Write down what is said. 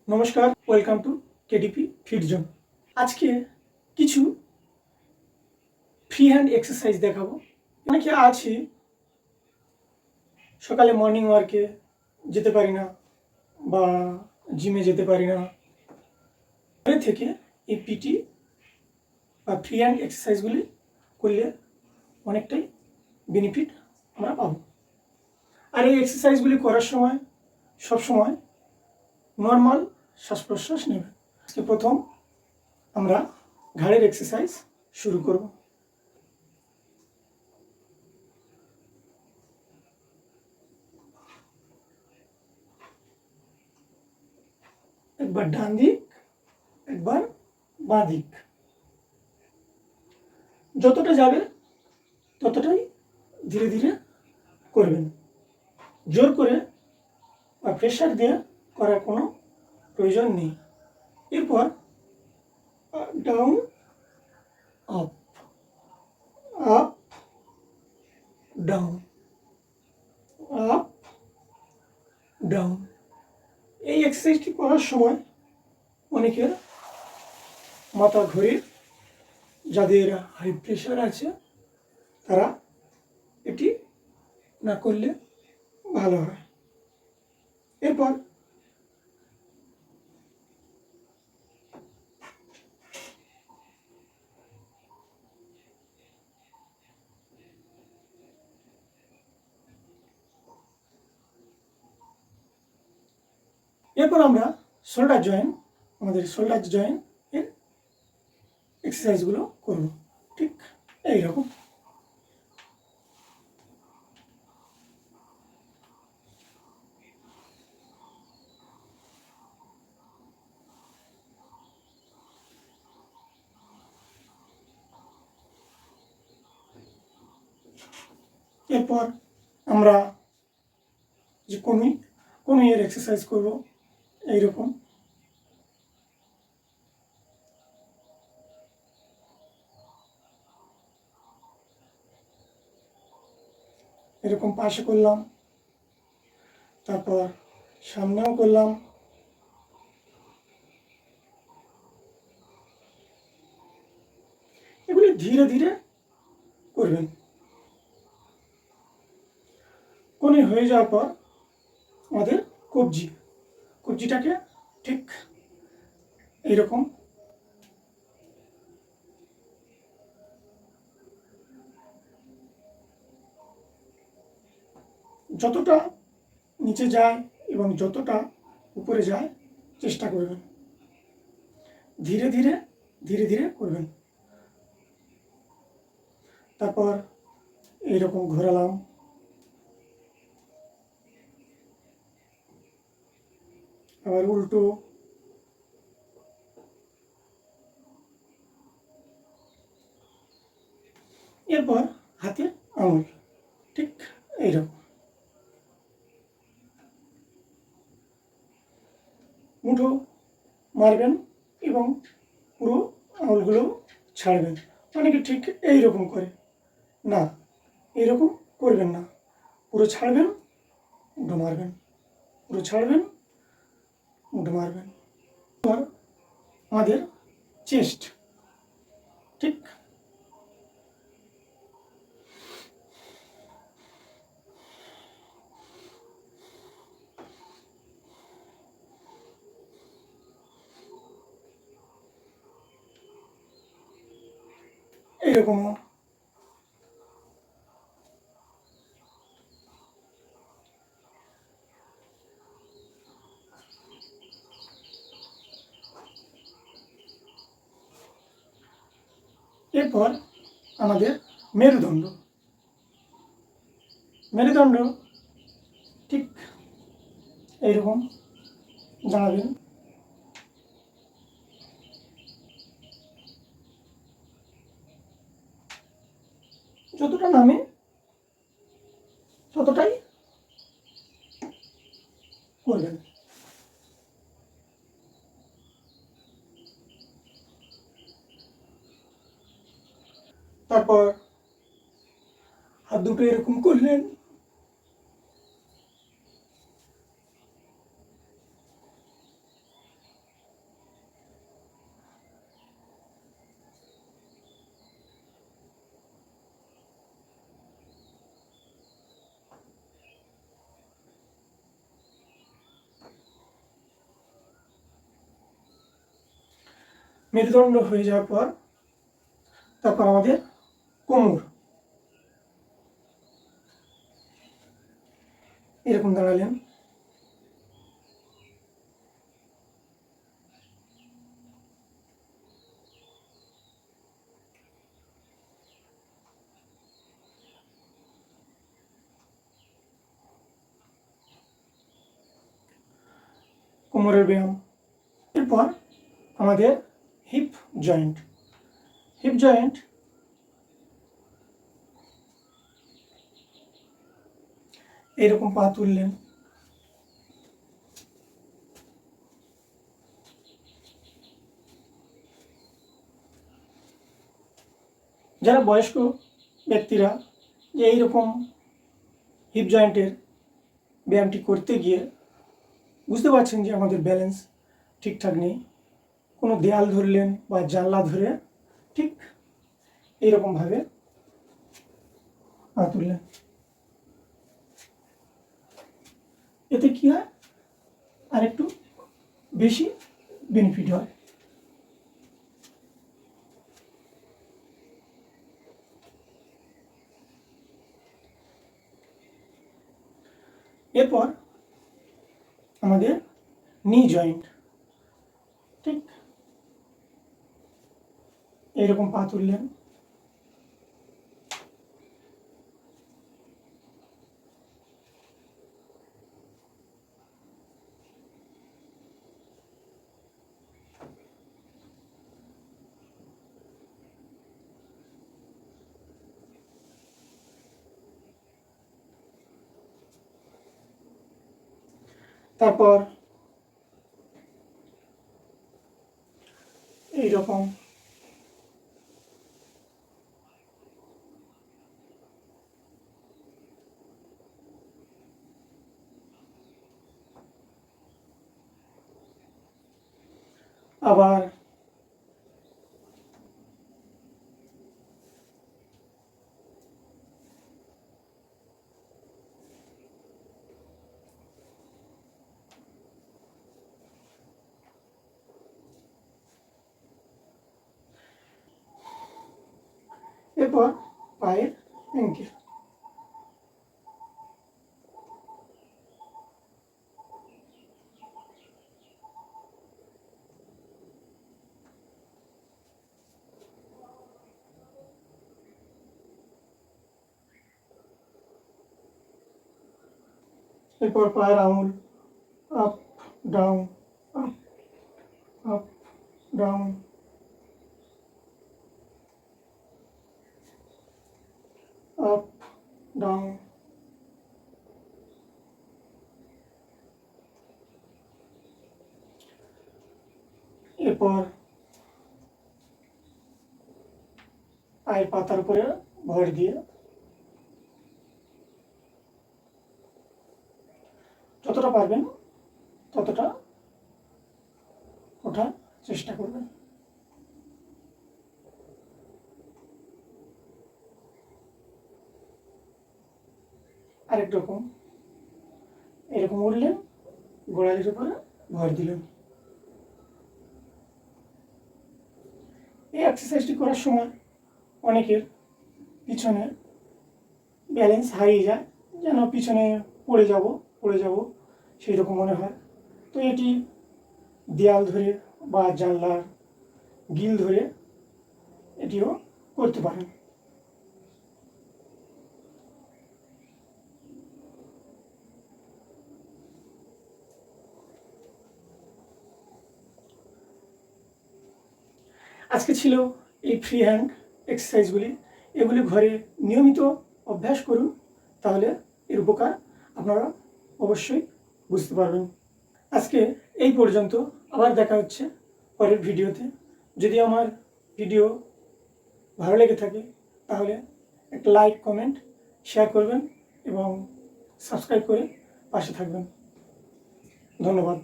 নমস্কার, welcome to KDP fit zone. আজকে কিছু ফ্রি হ্যান্ড এক্সারসাইজ দেখাবো। অনেকে আছি সকালে মর্নিং ওয়ার্কে যেতে পারি না বা জিমে যেতে পারি না, ঘরে থেকে এই পিটি বা ফ্রি হ্যান্ড এক্সারসাইজগুলি করলে অনেকটাই বেনিফিট আমরা পাবো। আর এই এক্সারসাইজগুলি করার সময় সবসময় নর্মাল শ্বাস প্রশ্বাস নেবে। আজকে প্রথম আমরা ঘাড়ের এক্সারসাইজ শুরু করব। একবার ডান দিক, একবার বাঁ দিক। যতটা যাবে ততটাই ধীরে ধীরে করবেন। জোর করে বা প্রেশার দিয়ে করার কোনো প্রয়োজন নেই। এরপর down, up, up, down, up, down. এই এক্সারসাইজটি করার সময় অনেকের মাথা ঘুরে, যাদের হাই প্রেশার আছে তারা এটি না করলে ভালো হয়। এরপর আমরা শোল্ডার জয়েন্ট, আমাদের শোল্ডার জয়েন্ট এর এক্সারসাইজগুলো করব। ঠিক এইরকম। এরপর আমরা যে কনুইয়ের এক্সারসাইজ করব এইরকম। এরকম পাশে করলাম, তারপর সামনেও করলাম, এগুলি ধীরে ধীরে করবেন। কোণে হয়ে যাওয়ার পর আমাদের কবজিটাকে ঠিক এইরকম যতটা নিচে যায় এবং যতটা উপরে যায় চেষ্টা করবেন। ধীরে ধীরে ধীরে ধীরে করবেন। তারপর এইরকম ঘোরালাম, আবার উল্টো, এরপর হাতের আঙুল ঠিক এইরকম মুঠো মারবেন এবং পুরো আঙুলগুলো ছাড়বেন। অনেকে ঠিক এইরকম করে, না এইরকম করবেন না। পুরো ছাড়বেন, মুঠো মারবেন, পুরো ছাড়বেন, মুঠো মারবেন। এবার আমাদের চেস্ট ঠিক এইরকম। এরপর আমাদের মেরুদণ্ড ঠিক এইরকম দাঁড়াবেন। যতটা নামে ততটাই করবেন। তারপর হাত দুটো এরকম করলেন, মেরুদণ্ড হয়ে যাওয়ার পর তারপর আমাদের কোমর এরকম দাঁড়ালেন। কোমরের ব্যায়াম। এরপর আমাদের হিপ জয়েন্ট। হিপ জয়েন্ট এইরকম পা তুললেন, যারা বয়স্ক ব্যক্তিরা যে এইরকম হিপ জয়েন্টের ব্যায়ামটি করতে গিয়ে বুঝতে পারছেন যে আমাদের ব্যালেন্স ঠিকঠাক নেই, কোনো দেয়াল ধরলেন বা জানলা ধরে ঠিক এইরকমভাবে পা তুললেন, এতে কী হয় আর একটু বেশি বেনিফিট হয়। এরপর আমাদের নি জয়েন্ট, ঠিক এইরকম পা তুললেন, তারপর এইরকম আবার এরপর পায়ের অ্যাঙ্কেল। এরপর পায়ের আঙুল up down, up up down, up down. এরপর পায়ের পাতার উপরে ভর দিয়ে যতটা পারবেন ততটা ওঠার চেষ্টা করবেন। আরেক রকম এরকম উঠলেন, গোড়ালির উপরে ভর দিলেন। এই এক্সারসাইজটি করার সময় অনেকের পিছনে ব্যালেন্স হারিয়ে যায়, যেন পিছনে পড়ে যাব সেই রকম মনে হয়। তো এটি দেয়াল ধরে বা জানলার গিল ধরে এটিও করতে পারেন। আজকে ছিল এই ফ্রি হ্যান্ড এক্সারসাইজগুলি। এগুলি ঘরে নিয়মিত অভ্যাস করুন, তাহলে এর উপকার আপনারা অবশ্যই বুঝতে পারবেন। আজকে এই পর্যন্ত, আবার দেখা হচ্ছে পরের ভিডিওতে। যদি আমার ভিডিও ভালো লেগে থাকে তাহলে একটা লাইক, কমেন্ট, শেয়ার করবেন এবং সাবস্ক্রাইব করে পাশে থাকবেন। ধন্যবাদ।